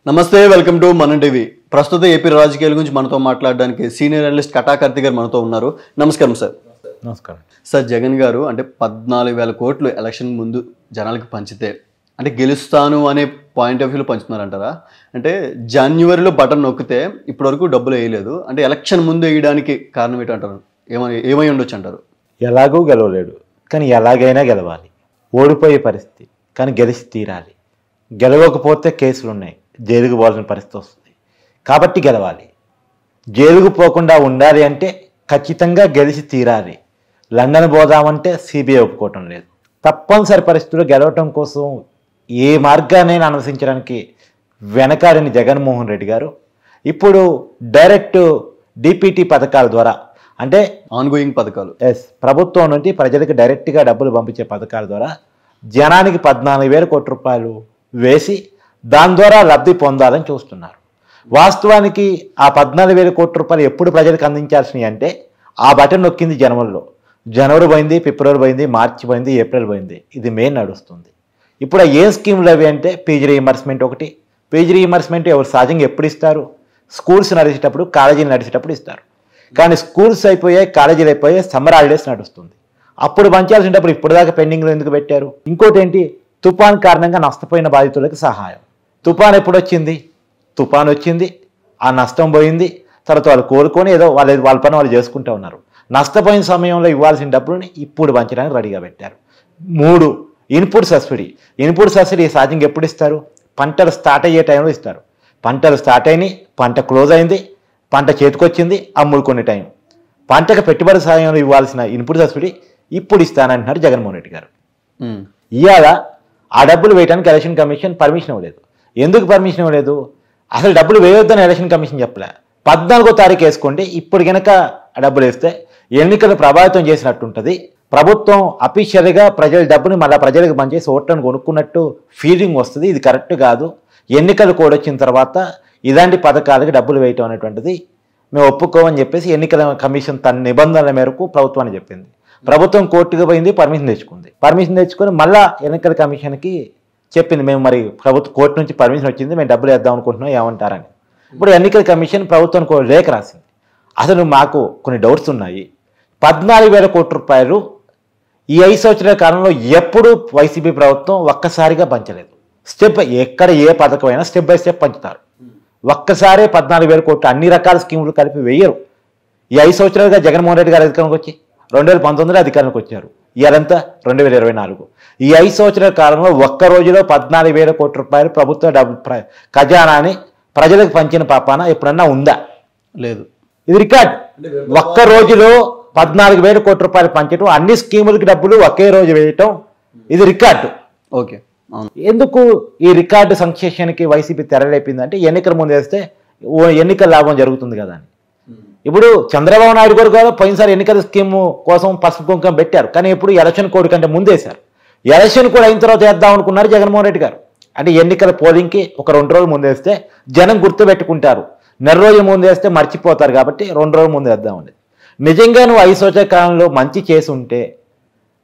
నమస్తే, welcome to మన TV. ప్రస్తుత ఏపీ రాజకీయాల గురించి మనతో మాట్లాడడానికి సీనియర్ అనలిస్ట్ కటాకర్తి గారు మనతో ఉన్నారు. నమస్కారం సార్. నమస్కారం సార్, జగన్ గారు అంటే 14,000 కోట్లు ఎలక్షన్ ముందు జనాలకు పంచితే అంటే గెలుస్తాను అనే పాయింట్ ఆఫ్ వ్యూలో పంచుతున్నారంటారా? అంటే జనవరిలో బటన్ నొక్కితే ఇప్పటివరకు డబ్బులు వేయలేదు అంటే ఎలక్షన్ ముందు వేయడానికి కారణం ఏంటంటారు? ఏమై ఉండొచ్చు అంటారు? ఎలాగూ గెలవలేడు, కానీ ఎలాగైనా గెలవాలి. ఓడిపోయే పరిస్థితి, కానీ గెలిచి తీరాలి. గెలవకపోతే కేసులు ఉన్నాయి, జైలుకు పోవాల్సిన పరిస్థితి వస్తుంది. కాబట్టి గెలవాలి. జైలుకు పోకుండా ఉండాలి అంటే ఖచ్చితంగా గెలిచి తీరాలి. లండన్ పోదామంటే సిబిఐ ఒప్పుకోవటం లేదు. తప్పనిసరి పరిస్థితుల్లో గెలవటం కోసం ఏ మార్గాన్నైనా అనుసరించడానికి వెనకాడని జగన్మోహన్ రెడ్డి గారు ఇప్పుడు డైరెక్ట్ డిపిటి పథకాల ద్వారా, అంటే ఆన్గోయింగ్ పథకాలు, ప్రభుత్వం నుండి ప్రజలకు డైరెక్ట్గా డబ్బులు పంపించే పథకాల ద్వారా జనానికి 14,000 కోట్ల రూపాయలు వేసి దాని ద్వారా లబ్ధి పొందాలని చూస్తున్నారు. వాస్తవానికి ఆ 14,000 కోట్ల రూపాయలు ఎప్పుడు ప్రజలకు అందించాల్సినవి అంటే ఆ బటన్ నొక్కింది జనవరి పోయింది, ఫిబ్రవరి పోయింది, మార్చి పోయింది, ఏప్రిల్ పోయింది, ఇది మే నడుస్తుంది. ఇప్పుడు ఏ స్కీమ్లు అవి అంటే పీజీ రీఎంబర్స్మెంట్ ఒకటి. పీజీ రీఎంబర్స్మెంట్ ఎవరు సహజంగా ఎప్పుడు ఇస్తారు? స్కూల్స్ నడిచేటప్పుడు, కాలేజీలు నడిచేటప్పుడు ఇస్తారు. కానీ స్కూల్స్ అయిపోయాయి, కాలేజీలు అయిపోయాయి, సమ్మర్ హాలిడేస్ నడుస్తుంది. అప్పుడు పంచాల్సినప్పుడు ఇప్పుడు దాకా పెండింగ్లో ఎందుకు పెట్టారు? ఇంకోటి ఏంటి, తుఫాన్ కారణంగా నష్టపోయిన బాధితులకు సహాయం. తుఫాన్ ఎప్పుడు వచ్చింది? తుఫాన్ వచ్చింది, ఆ నష్టం పోయింది, తర్వాత వాళ్ళు కోలుకొని ఏదో వాళ్ళ పని వాళ్ళు చేసుకుంటూ ఉన్నారు. నష్టపోయిన సమయంలో ఇవ్వాల్సిన డబ్బులని ఇప్పుడు పంచడానికి రెడీగా పెట్టారు. 3, ఇన్పుట్ సబ్సిడీ సహజంగా ఎప్పుడు ఇస్తారు? పంటలు స్టార్ట్ అయ్యే టైంలో ఇస్తారు. పంటలు స్టార్ట్ అయినాయి, పంట క్లోజ్ అయింది, పంట చేతికొచ్చింది, అమ్ముడుకునే టైం. పంటకు పెట్టుబడి సాయంలో ఇవ్వాల్సిన ఇన్పుట్ సబ్సిడీ ఇప్పుడు ఇస్తానంటున్నారు జగన్మోహన్ రెడ్డి గారు. ఇవాళ ఆ డబ్బులు వేయడానికి ఎలక్షన్ కమిషన్ పర్మిషన్ ఇవ్వలేదు. ఎందుకు పర్మిషన్ ఇవ్వలేదు? అసలు డబ్బులు వేయొద్దని ఎలక్షన్ కమిషన్ చెప్పలే. 14వ తారీఖు వేసుకోండి, ఇప్పుడు కనుక ఆ డబ్బులు వేస్తే ఎన్నికలు ప్రభావితం చేసినట్టు ఉంటుంది. ప్రభుత్వం అఫీషియల్గా ప్రజల డబ్బుని మళ్ళీ ప్రజలకు పనిచేసి ఓట్లను కొనుక్కున్నట్టు ఫీలింగ్ వస్తుంది. ఇది కరెక్ట్ కాదు. ఎన్నికలు కూడా వచ్చిన తర్వాత ఇలాంటి పథకాలకు డబ్బులు వేయటం అనేటువంటిది మేము ఒప్పుకోమని చెప్పేసి ఎన్నికల కమిషన్ తన నిబంధనల మేరకు ప్రభుత్వాన్ని చెప్పింది. ప్రభుత్వం కోర్టుకు పోయింది, పర్మిషన్ తెచ్చుకొని మళ్ళా ఎన్నికల కమిషన్కి చెప్పింది, మేము మరి ప్రభుత్వ కోర్టు నుంచి పర్మిషన్ వచ్చింది, మేము డబ్బులు వేద్దాం అనుకుంటున్నాం, ఏమంటారని. ఇప్పుడు ఎన్నికల కమిషన్ ప్రభుత్వానికి లేఖ రాసింది. అసలు మాకు కొన్ని డౌట్స్ ఉన్నాయి. 14,000 కోట్ల రూపాయలు ఈ 5 సంవత్సరాల కాలంలో ఎప్పుడు వైసీపీ ప్రభుత్వం ఒక్కసారిగా పంచలేదు. ఎక్కడ ఏ పథకమైనా స్టెప్ బై స్టెప్ పంచుతారు. ఒక్కసారే 14,000 కోట్లు అన్ని రకాల స్కీములు కలిపి వేయరు. ఈ 5 సంవత్సరాలుగా జగన్మోహన్ రెడ్డి గారు అధికారంలోకి వచ్చి 2019లో అధికారంలోకి వచ్చారు. ఇయాలంతా 2024. ఈ 5 సంవత్సరాల కాలంలో ఒక్క రోజులో 14,000 కోట్ల రూపాయలు ప్రభుత్వ ఖజానాని ప్రజలకు పంచిన పాపాన ఎప్పుడన్నా ఉందా? లేదు. ఇది రికార్డ్. ఒక్క రోజులో 14,000 కోట్ల రూపాయలు పంచడం, అన్ని స్కీములకి డబ్బులు ఒకే రోజు వేయటం, ఇది రికార్డు. ఓకే, ఎందుకు ఈ రికార్డు సంక్షేషానికి వైసీపీ తెరలేపిందంటే ఎన్నికల ముందు వేస్తే ఎన్నికల లాభం జరుగుతుంది కదా అని. ఇప్పుడు చంద్రబాబు నాయుడు గారు పోయినసారి ఎన్నికల స్కీమ్ కోసం పసుపు కుంకం పెట్టారు, కానీ ఇప్పుడు ఎలక్షన్ కోడ్ కంటే ముందేశారు. ఎలక్షన్ కోడ్ అయిన తర్వాత వేద్దాం అనుకున్నారు జగన్మోహన్ రెడ్డి గారు. అంటే ఎన్నికల పోలింగ్కి ఒక 2 రోజులు ముందేస్తే జనం గుర్తుపెట్టుకుంటారు, నెల రోజుల ముందు వేస్తే మర్చిపోతారు, కాబట్టి 2 రోజుల ముందు వేద్దామని. నిజంగా నువ్వు 5 సంవత్సరాల కాలంలో మంచి చేసి ఉంటే,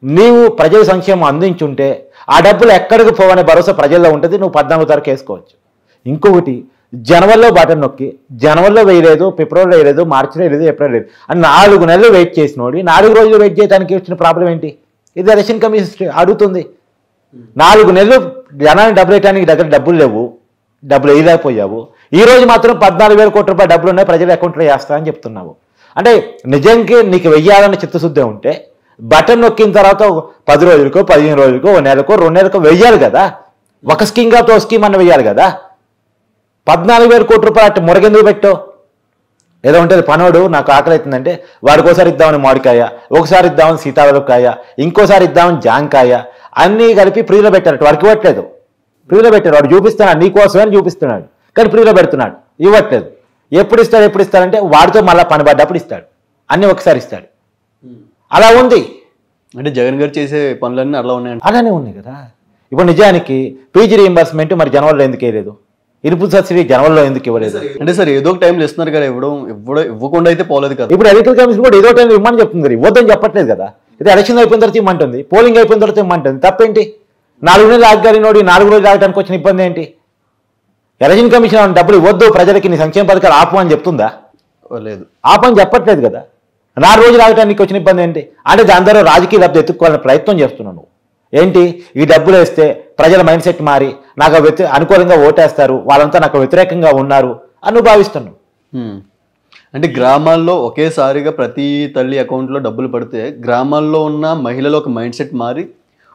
నీవు ప్రజల సంక్షేమం అందించుంటే ఆ డబ్బులు ఎక్కడికి పోవనే భరోసా ప్రజల్లో ఉంటుంది. నువ్వు 14వ తారీఖు వేసుకోవచ్చు. ఇంకొకటి, జనవరిలో బటన్ నొక్కి జనవరిలో వేయలేదు, ఫిబ్రవరిలో వేయలేదు, మార్చిలో వేయలేదు, ఏప్రిల్ లేదు అని 4 నెలలు వెయిట్ చేసినోడి 4 రోజులు వెయిట్ చేయడానికి వచ్చిన ప్రాబ్లం ఏంటి? ఇది ఎలక్షన్ కమిషన్ అడుగుతుంది. 4 నెలలు జనానికి డబ్బులు వేయడానికి దగ్గర డబ్బులు లేవు, డబ్బులు వేయలేకపోయావు. ఈ రోజు మాత్రం 14,000 కోట్ల రూపాయల డబ్బులు ఉన్నాయి, ప్రజల అకౌంట్లో వేస్తా అని చెప్తున్నావు. అంటే నిజంగా నీకు వెయ్యాలన్న చిత్తశుద్ధి ఉంటే బటన్ నొక్కిన తర్వాత 10 రోజులకో, 15 రోజులకో, 1 నెలకో, 2 నెలలకో వెయ్యాలి కదా. ఒక స్కీమ్ కాదు స్కీమ్ అన్న వెయ్యాలి కదా. 14,000 కోట్ల రూపాయలు అట్టు మురగెందుకు పెట్టావు? ఏదో ఉంటుంది, పనోడు నాకు ఆకలి అవుతుందంటే వాడికి ఒకసారి ఇద్దామని మామిడికాయ, ఒకసారి ఇద్దామని సీతాఫలకాయ, ఇంకోసారి ఇద్దామని జాంకాయ, అన్నీ కలిపి ఫ్రీలో పెట్టారు. వాడికి ఇవ్వట్లేదు, ఫ్రీలో పెట్టారు. వాడు చూపిస్తున్నాడు, నీకోసమే చూపిస్తున్నాడు, కానీ ఫ్రీలో పెడుతున్నాడు, ఇవ్వట్లేదు. ఎప్పుడు ఇస్తాడంటే వాడితో మళ్ళీ పని పడ్డప్పుడు ఇస్తాడు, అన్నీ ఒకసారి ఇస్తాడు. అలా ఉంది. అంటే జగన్ గారు చేసే పనులన్నీ అలా ఉన్నాయి, అలానే ఉన్నాయి కదా. ఇప్పుడు నిజానికి పీజీ రీఎంబర్స్మెంట్ మరి జనవరిలో ఎందుకు వేయలేదు? ఇన్పుట్ సబ్సిడీ జనవరిలో ఎందుకు ఇవ్వలేదు? అంటే సార్ ఏదో ఒక టైంలో ఇస్తున్నారు కదా, ఇవ్వకుండా అయితే పోలేదు కదా. ఇప్పుడు ఎన్నికల కమిషన్ కూడా ఏదో టైంలో ఇవ్వమని చెప్తుంది కదా, ఇవ్వద్దని చెప్పట్లేదు కదా. ఇది ఎలక్షన్ అయిపోయిన తర్వాత ఇమ్మంటుంది, పోలింగ్ అయిపోయిన తర్వాత ఇమ్మంటుంది. తప్పేంటి? 4 నెలలు ఆగాలి నోడి 4 రోజులు ఆగడానికి వచ్చిన ఇబ్బంది ఏంటి? ఎలక్షన్ కమిషన్ డబ్బులు ఇవ్వద్దు ప్రజలకి, నీ సంక్షేమ పథకాలు ఆపు అని చెప్తుందా? లేదు. ఆపని చెప్పట్లేదు కదా. 4 రోజులు ఆగటానికి వచ్చిన ఇబ్బంది ఏంటి అంటే దాని ద్వారా రాజకీయ లబ్ధి ఎత్తుక్కోవాలని ప్రయత్నం చేస్తున్నాను. ఏంటి ఈ డబ్బులు వేస్తే ప్రజల మైండ్ సెట్ మారి నాకు అనుకూలంగా ఓటేస్తారు, వాళ్ళంతా నాకు వ్యతిరేకంగా ఉన్నారు అని భావిస్తున్నాను. అంటే గ్రామాల్లో ఒకేసారిగా ప్రతి తల్లి అకౌంట్లో డబ్బులు పడితే గ్రామాల్లో ఉన్న మహిళల ఒక మైండ్ సెట్ మారి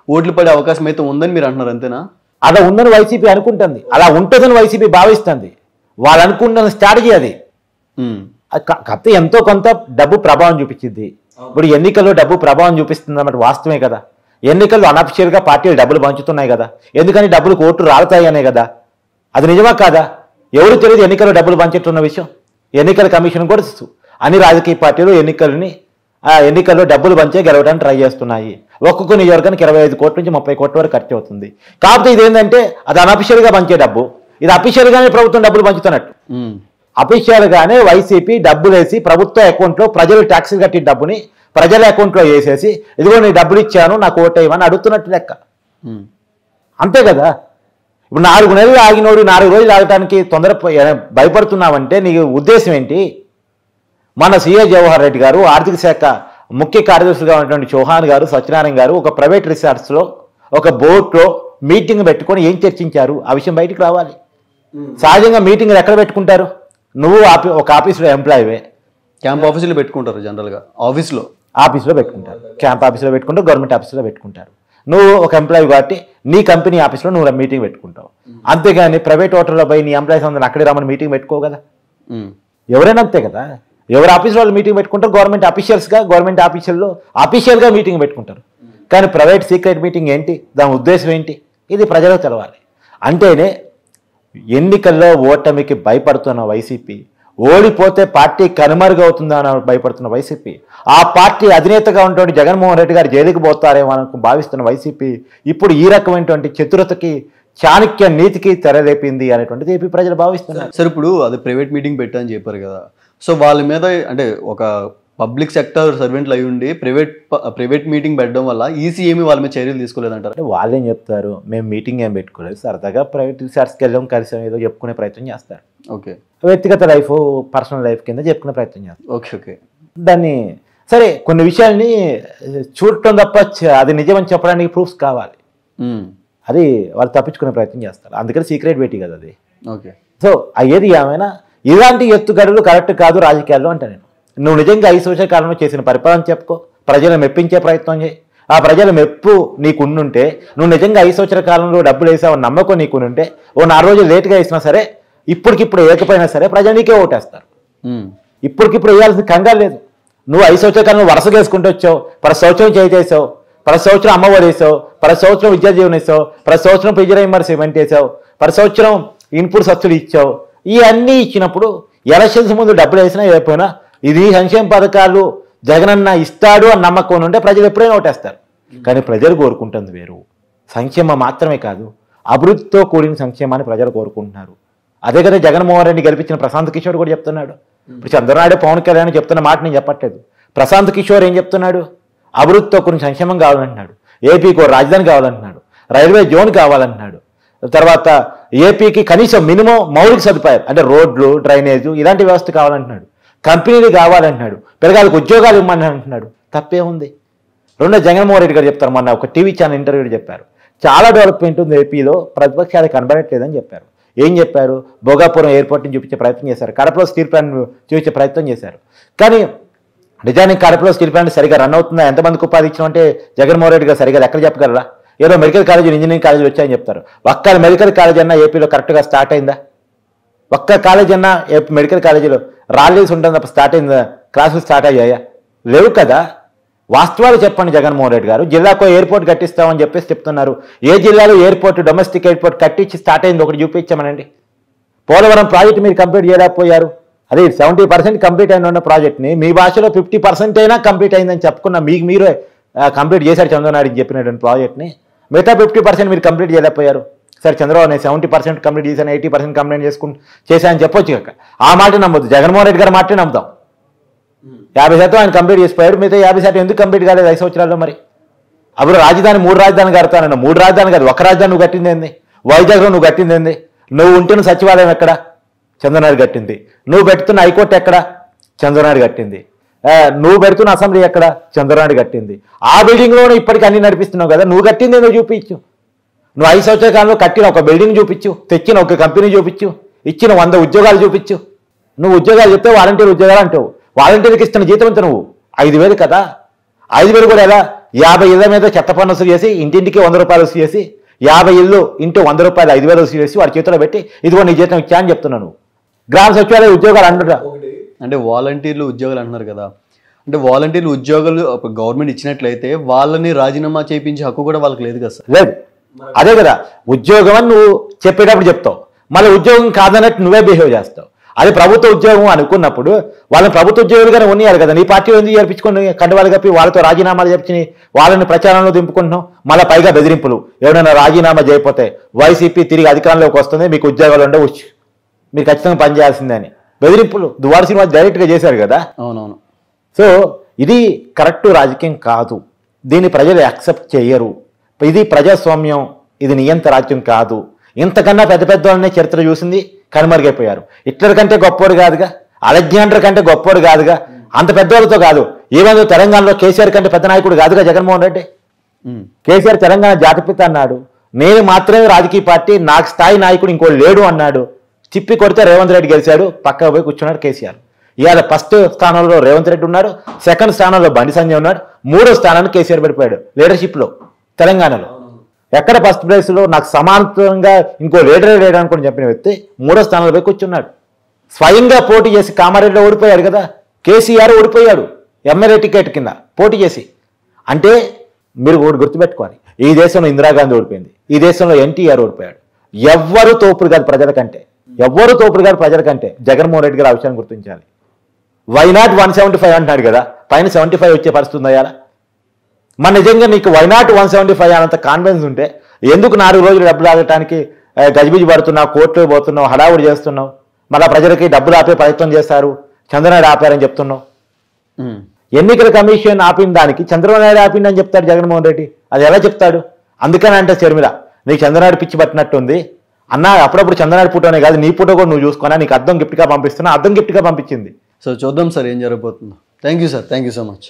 ఓట్లు పడే అవకాశం అయితే ఉందని మీరు అంటున్నారు, అంతేనా? అలా ఉందని వైసీపీ అనుకుంటుంది, అలా ఉంటుందని వైసీపీ భావిస్తుంది. వాళ్ళు అనుకుంటున్న స్ట్రాటజీ అది. కాకపోతే ఎంతో కొంత డబ్బు ప్రభావం చూపించింది. ఇప్పుడు ఎన్నికల్లో డబ్బు ప్రభావం చూపిస్తుంది అన్నమాట వాస్తవమే కదా. ఎన్నికల్లో అనఫిషియల్గా పార్టీలు డబ్బులు పంచుతున్నాయి కదా, ఎందుకని డబ్బులకు ఓట్లు రాలుతాయి అనే కదా. అది నిజమా కాదా? ఎవరు తెలియదు ఎన్నికల్లో డబ్బులు పంచుతున్న విషయం. ఎన్నికల కమిషన్ కూడా అన్ని రాజకీయ పార్టీలు ఎన్నికల్లో డబ్బులు పంచే గెలవడానికి ట్రై చేస్తున్నాయి. ఒక్కొక్క నియోజకవర్గానికి 25 కోట్ల నుంచి 30 కోట్ల వరకు ఖర్చు అవుతుంది. కాకపోతే ఇదేంటంటే అది అనఫిషియల్గా పంచే డబ్బు, ఇది అఫిషియల్గానే ప్రభుత్వం డబ్బులు పంచుతున్నట్టు. అఫిషియల్గానే వైసీపీ డబ్బులు వేసి ప్రభుత్వ అకౌంట్లో ప్రజలు ట్యాక్సులు కట్టిన డబ్బుని ప్రజల అకౌంట్లో వేసేసి ఇదిగో నీ డబ్బులు ఇచ్చాను నాకు ఓటేయమని అడుగుతున్నట్టు లెక్క. అంతే కదా. ఇప్పుడు 4 నెలలు ఆగినోడు 4 రోజులు ఆగటానికి భయపడుతున్నావంటే నీకు ఉద్దేశం ఏంటి? మన సీఏ జవహర్ రెడ్డి గారు, ఆర్థిక శాఖ ముఖ్య కార్యదర్శులుగా ఉన్నటువంటి చౌహాన్ గారు, సత్యనారాయణ గారు ఒక ప్రైవేట్ రిసార్ట్స్లో ఒక బోట్లో మీటింగ్ పెట్టుకొని ఏం చర్చించారు ఆ విషయం బయటికి రావాలి. సహజంగా మీటింగ్లు ఎక్కడ పెట్టుకుంటారు? నువ్వు ఒక ఆఫీసులో ఎంప్లాయీవే, క్యాంప్ ఆఫీసులో పెట్టుకుంటారు, జనరల్గా ఆఫీస్లో పెట్టుకుంటారు, క్యాంప్ ఆఫీస్లో పెట్టుకుంటారు, గవర్నమెంట్ ఆఫీస్లో పెట్టుకుంటారు. నువ్వు ఒక ఎంప్లాయీ కాబట్టి నీ కంపెనీ ఆఫీస్లో నువ్వు మీటింగ్ పెట్టుకుంటావు. అంతేగాని ప్రైవేట్ హోటల్లో పోయి నీ ఎంప్లాయీస్ అందరూ అక్కడే రమ్మని మీటింగ్ పెట్టుకో కదా. ఎవరైనా అంతే కదా. ఎవరు ఆఫీస్లో వాళ్ళు మీటింగ్ పెట్టుకుంటారు, గవర్నమెంట్ అఫీషియల్గా మీటింగ్ పెట్టుకుంటారు. కానీ ప్రైవేట్ సీక్రెట్ మీటింగ్ ఏంటి, దాని ఉద్దేశం ఏంటి, ఇది ప్రజలకు తెలవాలి. అంటేనే ఎన్నికల్లో ఓటమికి భయపడుతున్న వైసీపీ, ఓడిపోతే పార్టీ కనుమరుగవుతుందని భయపడుతున్న వైసీపీ, ఆ పార్టీ అధినేతగా ఉన్నటువంటి జగన్మోహన్ రెడ్డి గారు జైలుకి పోతారేమో అని భావిస్తున్న వైసీపీ ఇప్పుడు ఈ రకమైనటువంటి చతురతకి, చాణక్య నీతికి తెరలేపింది అనేటువంటిది ఏపీ ప్రజలు భావిస్తున్నారు. సార్ ఇప్పుడు అది ప్రైవేట్ మీటింగ్ పెట్టని చెప్పారు కదా, సో వాళ్ళ మీద అంటే ఒక పబ్లిక్ సెక్టర్ సర్వెంట్లు అయి ఉండి ప్రైవేట్ మీటింగ్ పెట్టడం వల్ల ఈసీ ఏమి వాళ్ళ మీద చర్యలు తీసుకోలేదంటారు? అంటే వాళ్ళేం చెప్తారు, మేము మీటింగ్ ఏం పెట్టుకోలేదు, సరదాగా ప్రైవేట్ రిసార్ట్స్కి వెళ్ళాం, కలిసాం, ఏదో చెప్పుకునే ప్రయత్నం చేస్తారు. ఓకే, వ్యక్తిగత లైఫ్, పర్సనల్ లైఫ్ కింద చెప్పుకునే ప్రయత్నం చేస్తారు. ఓకే. దాన్ని సరే కొన్ని విషయాల్ని చూడటం తప్ప అది నిజమని చెప్పడానికి ప్రూఫ్స్ కావాలి. అది వాళ్ళు తప్పించుకునే ప్రయత్నం చేస్తారు. అందుకని సీక్రెట్ పెట్టి కదా అది. ఓకే. సో ఏది ఏమైనా ఇలాంటి ఎత్తుగడలు కరెక్ట్ కాదు రాజకీయాల్లో అంట. నేను నువ్వు నిజంగా 5 సంవత్సరాల కాలంలో చేసిన పరిపాలన చెప్పుకో, ప్రజలను మెప్పించే ప్రయత్నం చేయి. ఆ ప్రజల మెప్పు నీకుండుంటే, నువ్వు నిజంగా 5 సంవత్సరాల కాలంలో డబ్బులు వేసావు నమ్మకం నీకుంటే, ఓ 4 రోజులు లేట్గా వేసినా సరే, ఇప్పటికిప్పుడు వేయకపోయినా సరే ప్రజలు నీకే ఓటేస్తారు. ఇప్పటికిప్పుడు వేయాల్సిన కంగారు లేదు. నువ్వు 5 సంవత్సరాల కాలంలో వరుసగా వేసుకుంటూ వచ్చావు, ప్రతి సంవత్సరం చేసావు, ప్రతి సంవత్సరం అమ్మఒడి వేసావు, ప్రతి సంవత్సరం విద్యా జీవనం వేసావు, ప్రతి సంవత్సరం పిజరైమర్స్ సిమెంట్ వేసావు, ప్రతి సంవత్సరం ఇన్పుట్ సబ్సిడీ ఇచ్చావు. ఇవన్నీ ఇచ్చినప్పుడు ఎలక్షన్స్ ముందు డబ్బులు వేసినా వేయకపోయినా ఇది సంక్షేమ పథకాలు జగనన్న ఇస్తాడు అని నమ్మకం ఉంటే ప్రజలు ఎప్పుడైనా ఓటేస్తారు. కానీ ప్రజలు కోరుకుంటుంది వేరు. సంక్షేమం మాత్రమే కాదు, అభివృద్ధితో కూడిన సంక్షేమాన్ని ప్రజలు కోరుకుంటున్నారు. అదే కదా జగన్మోహన్ రెడ్డి గెలిపించిన ప్రశాంత్ కిషోర్ కూడా చెప్తున్నాడు. ఇప్పుడు చంద్రనాయుడు, పవన్ కళ్యాణ్ చెప్తున్న మాట నేను చెప్పట్లేదు. ప్రశాంత్ కిషోర్ ఏం చెప్తున్నాడు? అభివృద్ధితో కూడిన సంక్షేమం కావాలంటున్నాడు, ఏపీకి రాజధాని కావాలంటున్నాడు, రైల్వే జోన్ కావాలంటున్నాడు, తర్వాత ఏపీకి కనీసం మినిమం మౌలిక సదుపాయాలు అంటే రోడ్లు, డ్రైనేజు ఇలాంటి వ్యవస్థ కావాలంటున్నాడు, కంపెనీలు కావాలంటున్నాడు, పిల్లగాళ్ళకి ఉద్యోగాలు ఇవ్వమని అంటున్నాడు. తప్పే ఉంది? రెండో జగన్మోహన్ రెడ్డి గారు చెప్తారు, మొన్న ఒక టీవీ ఛానల్ ఇంటర్వ్యూలో చెప్పారు, చాలా డెవలప్మెంట్ ఉంది ఏపీలో, ప్రతిపక్షాలు కనబడట్లేదని చెప్పారు. ఏం చెప్పారు? భోగాపురం ఎయిర్పోర్ట్ని చూపించే ప్రయత్నం చేశారు, కడపలో స్టీల్ ప్లాంట్ చూపించే ప్రయత్నం చేశారు. కానీ నిజానికి కడపలో స్టీల్ ప్లాంట్ సరిగా రన్ అవుతుందా, ఎంతమందికి ఉపాధి ఇచ్చినామంటే జగన్మోహన్ రెడ్డి గారు సరిగా ఎక్కడ చెప్పగలరా? ఏదో మెడికల్ కాలేజీలు, ఇంజనీరింగ్ కాలేజీలు వచ్చాయని చెప్తారు. ఒక్క మెడికల్ కాలేజ్ అన్నా ఏపీలో కరెక్ట్గా స్టార్ట్ అయిందా? ఒక్క కాలేజ్ అన్నా మెడికల్ కాలేజీలో రాలీస్ ఉంటుంది తప్ప స్టార్ట్ అయిందా? క్లాసులు స్టార్ట్ అయ్యాయా? లేవు కదా. వాస్తవాలు చెప్పండి జగన్మోహన్ రెడ్డి గారు. జిల్లాకో ఎయిర్పోర్ట్ కట్టిస్తామని చెప్పేసి చెప్తున్నారు. ఏ జిల్లాలో ఎయిర్పోర్ట్, డొమెస్టిక్ ఎయిర్పోర్ట్ కట్టించి స్టార్ట్ అయింది ఒకటి చూపించామనండి. పోలవరం ప్రాజెక్టు మీరు కంప్లీట్ చేయలేకపోయారు. అదే 70% కంప్లీట్ అయిన ప్రాజెక్ట్ని మీ భాషలో 50% అయినా కంప్లీట్ అయిందని చెప్పుకున్న మీకు మీరే కంప్లీట్ చేశారు చంద్రబాబు చెప్పినటువంటి ప్రాజెక్ట్ని. మిగతా 50% మీరు కంప్లీట్ చేయలేకపోయారు. సరే చంద్రబాబు నేను 70% కంప్లీట్ చేశాను, 80% కంప్లీట్ చేశానని చెప్పొచ్చు కాక ఆ మాట నమ్మొద్దు. జగన్మోహన్ రెడ్డి గారి మాటే నమ్ముతాం. 50% ఆయన కంప్లీట్ చేసిపోయాడు, మిగతా 50% ఎందుకు కంప్లీట్ కాలేదు 5 సంవత్సరాల్లో? మరి అప్పుడు రాజధాని 3 రాజధాని కడతానన్న 3 రాజధాని కాదు, ఒక రాజధాని నువ్వు కట్టింది ఏంది? వైజాగ్లో నువ్వు కట్టింది ఏంది? నువ్వు ఉంటున్న సచివాలయం ఎక్కడ? చంద్రనాయుడు కట్టింది. నువ్వు పెడుతున్న హైకోర్టు ఎక్కడ? చంద్రనాయుడు కట్టింది. నువ్వు పెడుతున్న అసెంబ్లీ ఎక్కడ? చంద్రనాయుడు కట్టింది. ఆ బిల్డింగ్లోనే ఇప్పటికీ అన్ని నడిపిస్తున్నావు కదా, నువ్వు కట్టింది నువ్వు చూపించు. నువ్వు 5 సంవత్సరాల కాలంలో కట్టిన ఒక బిల్డింగ్ చూపించు, తెచ్చిన ఒక కంపెనీ చూపించు, ఇచ్చిన 100 ఉద్యోగాలు చూపించు. నువ్వు ఉద్యోగాలు చెప్తే వాలంటీర్ ఉద్యోగాలు అంటావు. వాలంటీర్కి ఇస్తున్న జీతం ఎంత నువ్వు? 5,000 కదా. 5,000 కూడా ఎలా? 50 ఇళ్ల మీద చెత్త పన్ను వసూలు చేసి ఇంటింటికి 100 రూపాయలు వసూలు చేసి 50 ఇళ్ళు ఇంటూ 100 రూపాయలు 5,000 వసూలు చేసి వాడి చేతిలో పెట్టి ఇదిగో నీ జీతం ఇచ్చా అని చెప్తున్నాను. గ్రామ సచివాలయ ఉద్యోగాలు అంటున్నా. అంటే వాలంటీర్లు ఉద్యోగాలు అంటున్నారు కదా, అంటే వాలంటీర్లు ఉద్యోగాలు గవర్నమెంట్ ఇచ్చినట్లయితే వాళ్ళని రాజీనామా చేయించే హక్కు కూడా వాళ్ళకి లేదు కదా సార్? లేదు. అదే కదా, ఉద్యోగం అని నువ్వు చెప్పేటప్పుడు చెప్తావు, మళ్ళీ ఉద్యోగం కాదన్నట్టు నువ్వే బిహేవ్ చేస్తావు. అది ప్రభుత్వ ఉద్యోగం అనుకున్నప్పుడు వాళ్ళని ప్రభుత్వ ఉద్యోగులుగానే ఉన్నయాలి కదా. నీ పార్టీ ఎందుకు చేర్పించుకొని కండువాలు కప్పి వాళ్ళతో రాజీనామాలు చెప్పి వాళ్ళని ప్రచారంలో దింపుకుంటున్నావు? మళ్ళీ పైగా బెదిరింపులు. ఎవరైనా రాజీనామా చేయకపోతే వైసీపీ తిరిగి అధికారంలోకి వస్తుంది, మీకు ఉద్యోగాలు ఉండవు, మీరు ఖచ్చితంగా పనిచేయాల్సిందే అని బెదిరింపులు దువార సినిమా డైరెక్ట్గా చేశారు కదా. అవునవును. సో ఇది కరెక్ట్ రాజకీయం కాదు, దీన్ని ప్రజలు యాక్సెప్ట్ చేయరు. ఇది ప్రజాస్వామ్యం, ఇది నియంత రాజ్యం కాదు. ఇంతకన్నా పెద్ద పెద్ద వాళ్ళనే చరిత్ర చూసింది, కనుమరుగైపోయారు. హిట్లర్ కంటే గొప్పవాడు కాదుగా, అలెగ్జాండర్ కంటే గొప్పవాడు కాదుగా, అంత పెద్దవాళ్ళతో కాదు. ఏమైందో తెలంగాణలో కేసీఆర్ కంటే పెద్ద నాయకుడు కాదుగా జగన్మోహన్ రెడ్డి. కేసీఆర్ తెలంగాణ జాతిపిత అన్నాడు, నేను మాత్రమే రాజకీయ పార్టీ, నాకు స్థాయి నాయకుడు ఇంకో లేడు అన్నాడు. తిప్పి కొడితే రేవంత్ రెడ్డి గెలిచాడు, పక్కకు పోయి కూర్చున్నాడు కేసీఆర్. ఇవాళ ఫస్ట్ స్థానంలో రేవంత్ రెడ్డి ఉన్నాడు, సెకండ్ స్థానంలో బండి సంజయ్ ఉన్నాడు, 3వ స్థానానికి కేసీఆర్ పడిపోయాడు లీడర్షిప్లో తెలంగాణలో. ఎక్కడ ఫస్ట్ ప్లేస్లో నాకు సమాంతరంగా ఇంకో లీడరే లేడు అనుకుని చెప్పిన వ్యక్తి 3వ స్థానంలో పోయి కూర్చున్నాడు. స్వయంగా పోటీ చేసి కామారెడ్డిలో ఓడిపోయాడు కదా, కేసీఆర్ ఓడిపోయాడు ఎమ్మెల్యే టికెట్ కింద పోటీ చేసి. అంటే మీరు ఒకటి గుర్తుపెట్టుకోవాలి, ఈ దేశంలో ఇందిరాగాంధీ ఓడిపోయింది, ఈ దేశంలో ఎన్టీఆర్ ఓడిపోయాడు. ఎవ్వరు తోపుడు కాదు ప్రజల కంటే, ఎవ్వరు తోపుడు కాదు ప్రజల కంటే. జగన్మోహన్ రెడ్డి గారు ఆ విషయాన్ని గుర్తించాలి. వైనాట్ 175 అంటున్నాడు కదా, పైన 75 వచ్చే పరిస్థితి ఉందా? మన నిజంగా నీకు వైనాట్ 175 అనంత కాన్ఫిడెన్స్ ఉంటే ఎందుకు 4 రోజులు డబ్బులు ఆగటానికి గజిబిజి పడుతున్నావు, కోర్టులో పోతున్నావు, హడావుడి చేస్తున్నావు, మళ్ళీ ప్రజలకి డబ్బులు ఆపే ప్రయత్నం చేస్తారు, చంద్రనాయుడు ఆపారని చెప్తున్నావు. ఎన్నికల కమిషన్ ఆపిన దానికి చంద్రబాబు ఆపిందని చెప్తాడు జగన్మోహన్ రెడ్డి. అది ఎలా చెప్తాడు? అందుకని అంటే షర్మిల నీకు చంద్రనాయుడు పిచ్చి పట్టినట్టుంది అన్న, అప్పుడప్పుడు చంద్రనాయుడు ఫోటోనే కాదు నీ ఫోటో కూడా నువ్వు చూసుకున్నా, నీకు అద్దం గిఫ్ట్గా పంపిస్తున్నా, అద్దం గిఫ్ట్గా పంపించింది. సో చూద్దాం సార్ ఏం జరగబోతుందో. Thank you sir, thank you so much.